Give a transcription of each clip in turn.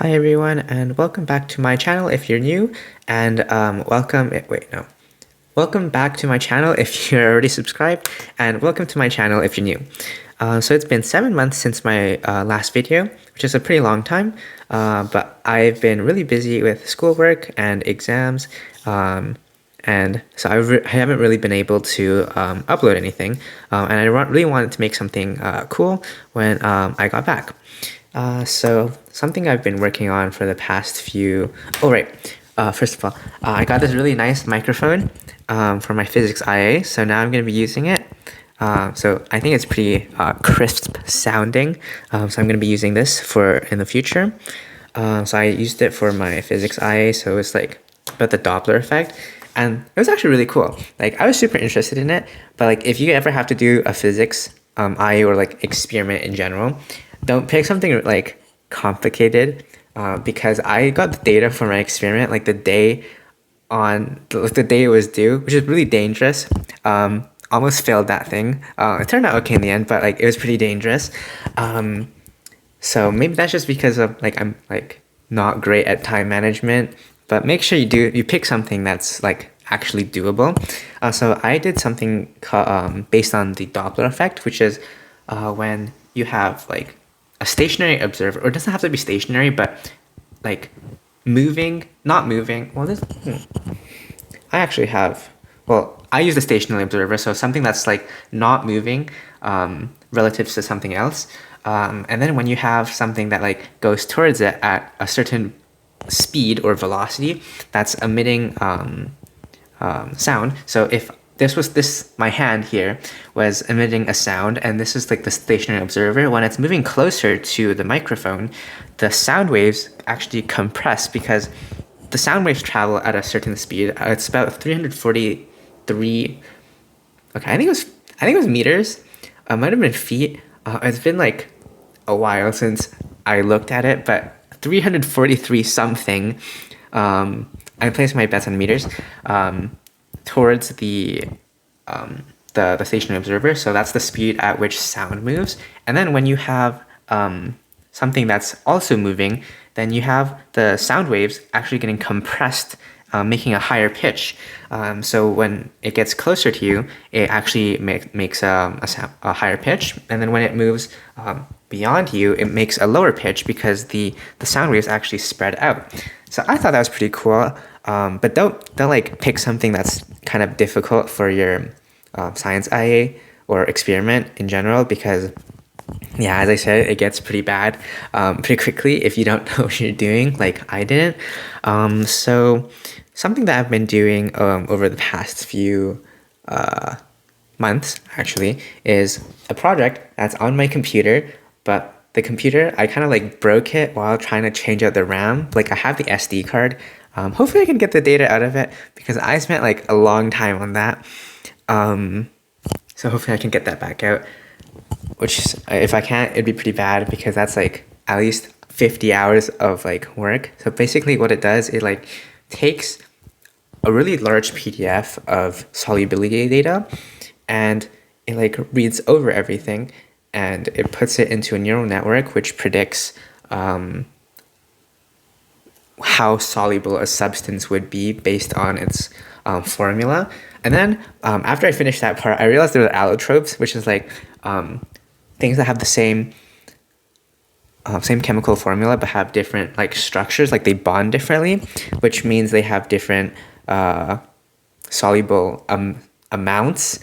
Hi everyone, and welcome back to my channel if you're new, and welcome back to my channel if you're already subscribed, and welcome to my channel if you're new. So it's been 7 months since my last video, which is a pretty long time, but I've been really busy with schoolwork and exams, and so I haven't really been able to upload anything, and I really wanted to make something cool when I got back. So something I've been working on for the past few... Oh, right. First of all, I got this really nice microphone for my physics IA, so now I'm going to be using it. So I think it's pretty crisp sounding, so I'm going to be using this in the future. So I used it for my physics IA, so it's like about the Doppler effect, and it was actually really cool. Like, I was super interested in it, but like if you ever have to do a physics IA or like experiment in general, don't pick something like complicated, because I got the data for my experiment like the day it was due, which is really dangerous. Almost failed that thing. It turned out okay in the end, but like it was pretty dangerous. So maybe that's just because of like I'm like not great at time management. But make sure you pick something that's like actually doable. So I did something based on the Doppler effect, which is when you have like a stationary observer, or it doesn't have to be stationary, but like not moving. Well, I actually have, well, I use the stationary observer, so something that's like not moving relative to something else. And then when you have something that like goes towards it at a certain speed or velocity that's emitting sound. So if my hand here was emitting a sound, and this is like the stationary observer, when it's moving closer to the microphone, the sound waves actually compress because the sound waves travel at a certain speed. It's about 343. Okay, I think it was meters. It might have been feet. It's been like a while since I looked at it, but 343 something. I placed my bets on meters towards the stationary observer. So that's the speed at which sound moves. And then when you have something that's also moving, then you have the sound waves actually getting compressed, making a higher pitch. So when it gets closer to you, it actually makes a higher pitch. And then when it moves beyond you, it makes a lower pitch because the sound waves actually spread out. So I thought that was pretty cool. But don't like pick something that's kind of difficult for your science IA or experiment in general, because yeah, as I said, it gets pretty bad pretty quickly if you don't know what you're doing, like I didn't. So something that I've been doing over the past few months, actually, is a project that's on my computer, but the computer, I kind of like broke it while trying to change out the RAM. Like I have the SD card. Hopefully I can get the data out of it because I spent like a long time on that. So hopefully I can get that back out. Which, if I can't, it'd be pretty bad because that's like at least 50 hours of like work. So basically what it does, it like takes a really large PDF of solubility data, and it like reads over everything, and it puts it into a neural network which predicts how soluble a substance would be based on its formula. And then after I finished that part, I realized there were allotropes, which is like things that have the same chemical formula but have different like structures, like they bond differently, which means they have different soluble amounts.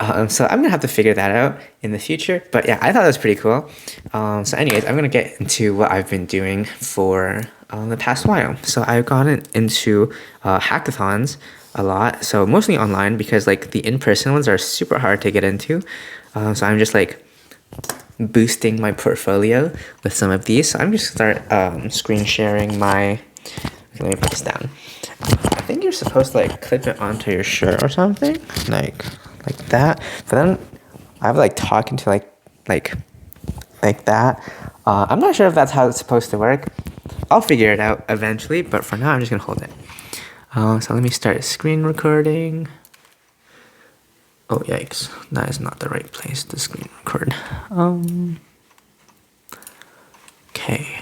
So I'm gonna have to figure that out in the future. But yeah, I thought that was pretty cool. So anyways, I'm gonna get into what I've been doing for the past while. So I've gotten into hackathons a lot. So mostly online because like the in-person ones are super hard to get into. So I'm just like boosting my portfolio with some of these. So I'm just gonna start screen sharing my... Okay, let me put this down. I think you're supposed to like clip it onto your shirt or something, like that. But then I have like talking to like that. I'm not sure if that's how it's supposed to work. I'll figure it out eventually, but for now I'm just gonna hold it. So let me start screen recording. Oh yikes, that is not the right place to screen record. Okay.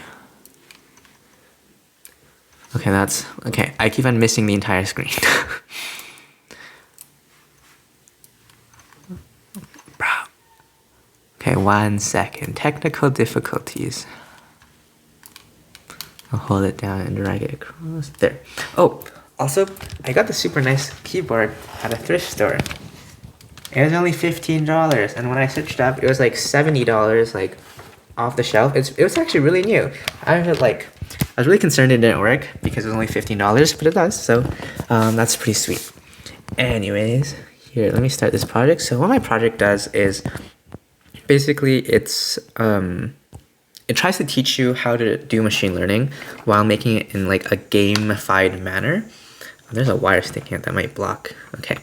Okay, that's okay. I keep on missing the entire screen. Bro. Okay, 1 second. Technical difficulties. I'll hold it down and drag it across. There. Oh, also, I got the super nice keyboard at a thrift store. It was only $15, and when I searched up, it was like $70, like off the shelf. It was actually really new. I was really concerned it didn't work because it was only $15, but it does. So that's pretty sweet. Anyways, here, let me start this project. So what my project does is basically it tries to teach you how to do machine learning while making it in like a gamified manner. There's a wire sticking out that might block. Okay.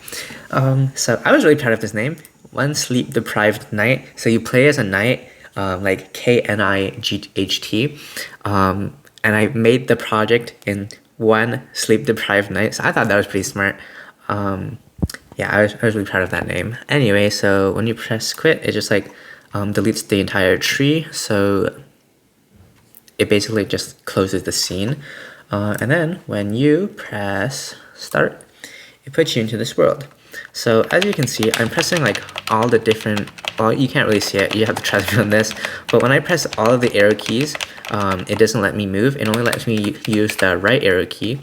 So I was really proud of this name. One Sleep Deprived Knight. So you play as a knight, like Knight. And I made the project in one Sleep Deprived Knight. So I thought that was pretty smart. Yeah, I was really proud of that name. Anyway, so when you press quit, it just like deletes the entire tree. So it basically just closes the scene. And then when you press start, it puts you into this world. So as you can see, I'm pressing like all the different, well, you can't really see it, you have to trust me on this, but when I press all of the arrow keys, it doesn't let me move, it only lets me use the right arrow key.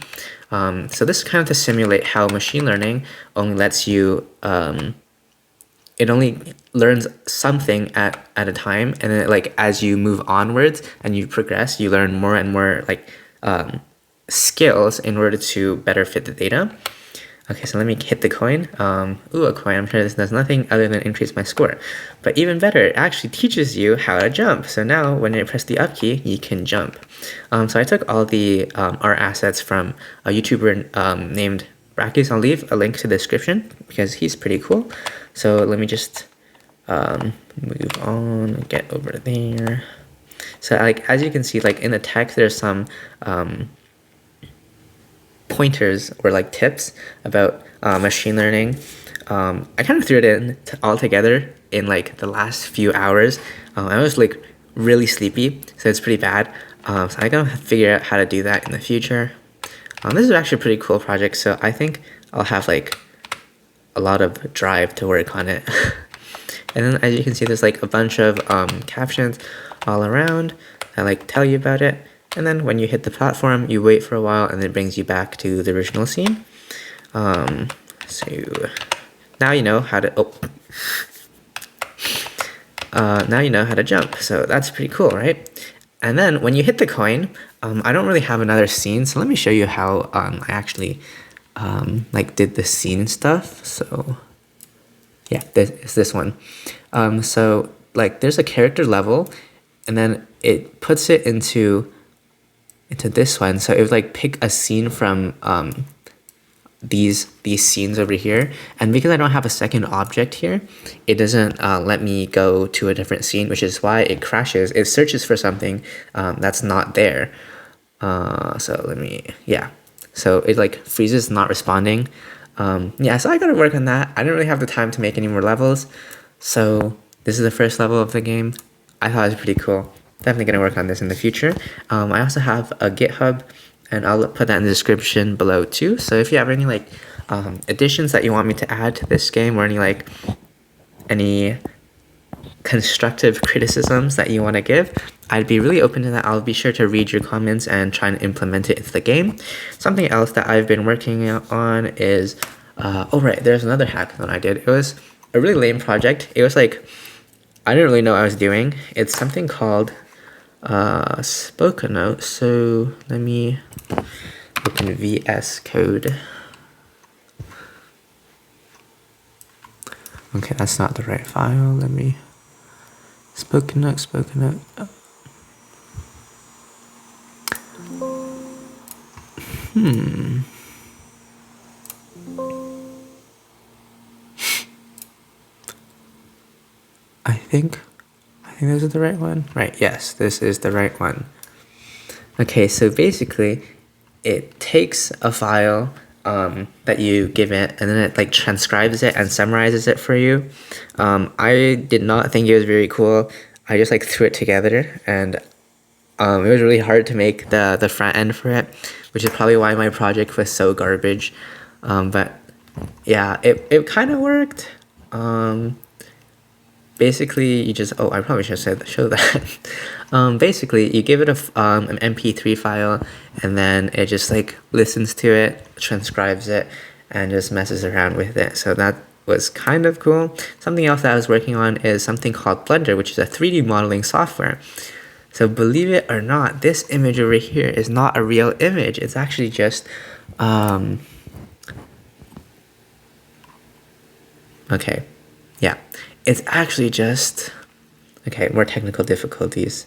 So this is kind of to simulate how machine learning only lets you, it only learns something at a time, and then like as you move onwards and you progress, you learn more and more like skills in order to better fit the data. Okay, so let me hit the coin. Ooh, a coin. I'm sure this does nothing other than increase my score. But even better, it actually teaches you how to jump. So now when you press the up key, you can jump. So I took all the art assets from a YouTuber named Rakis. I'll leave a link to the description because he's pretty cool. So let me just move on and get over there. So like as you can see, like in the text, there's some pointers or like tips about machine learning. I kind of threw it in all together in like the last few hours. I was like really sleepy, so it's pretty bad. So I gotta figure out how to do that in the future. This is actually a pretty cool project, so I think I'll have like a lot of drive to work on it. And then as you can see, there's like a bunch of captions all around that like tell you about it. And then when you hit the platform, you wait for a while and it brings you back to the original scene. So now you know how to, now you know how to jump. So that's pretty cool, right? And then when you hit the coin, I don't really have another scene. So let me show you how I actually like did the scene stuff. So yeah, this one. So like there's a character level and then it puts it into this one. So it would like pick a scene from these scenes over here, and because I don't have a second object here, it doesn't let me go to a different scene, which is why it crashes. It searches for something that's not there. So let me, yeah, so it like freezes, not responding. Yeah, so I gotta work on that. I didn't really have the time to make any more levels, so this is the first level of the game. I thought it was pretty cool. Definitely gonna work on this in the future. I also have a GitHub, and I'll put that in the description below too. So if you have any like additions that you want me to add to this game, or any constructive criticisms that you want to give, I'd be really open to that. I'll be sure to read your comments and try and implement it into the game. Something else that I've been working on is, oh right, there's another hackathon I did. It was a really lame project. It was like, I didn't really know what I was doing. It's something called Spoken. So let me look in VS Code. Okay, that's not the right file. Let me Spoken. I think this is the right one. Right, yes, this is the right one. Okay, so basically, it takes a file that you give it, and then it like transcribes it and summarizes it for you. I did not think it was very cool. I just like threw it together, and it was really hard to make the front end for it. which is probably why my project was so garbage. But yeah, it kind of worked. Basically, you just, oh, I probably should show that. Basically, you give it an MP3 file, and then it just like listens to it, transcribes it, and just messes around with it. So that was kind of cool. Something else that I was working on is something called Blender, which is a 3D modeling software. So believe it or not, this image over here is not a real image. It's actually just, okay, yeah. It's actually just, okay, more technical difficulties.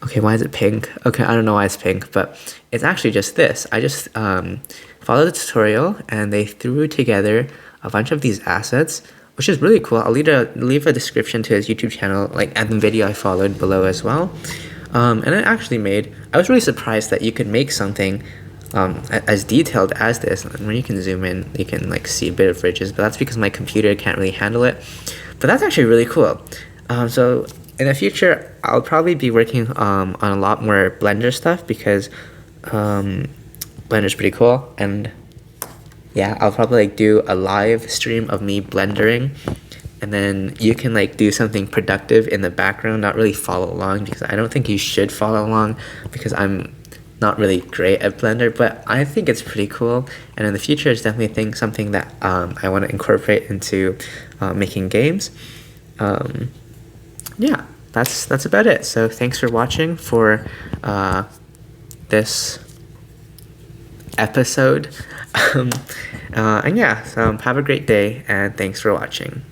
Okay, why is it pink? Okay, I don't know why it's pink, but it's actually just this. I just followed the tutorial, and they threw together a bunch of these assets, which is really cool. I'll leave a description to his YouTube channel, like, and the video I followed below as well. And it actually I was really surprised that you could make something as detailed as this. And when you can zoom in, you can like see a bit of ridges, but that's because my computer can't really handle it. But that's actually really cool. So in the future, I'll probably be working on a lot more Blender stuff, because Blender's pretty cool. And yeah, I'll probably like do a live stream of me blendering, and then you can like do something productive in the background, not really follow along, because I don't think you should follow along, because I'm not really great at Blender, but I think it's pretty cool. And in the future, it's definitely something that I want to incorporate into making games. Yeah, that's about it. So thanks for watching for this episode. And yeah, so have a great day, and thanks for watching.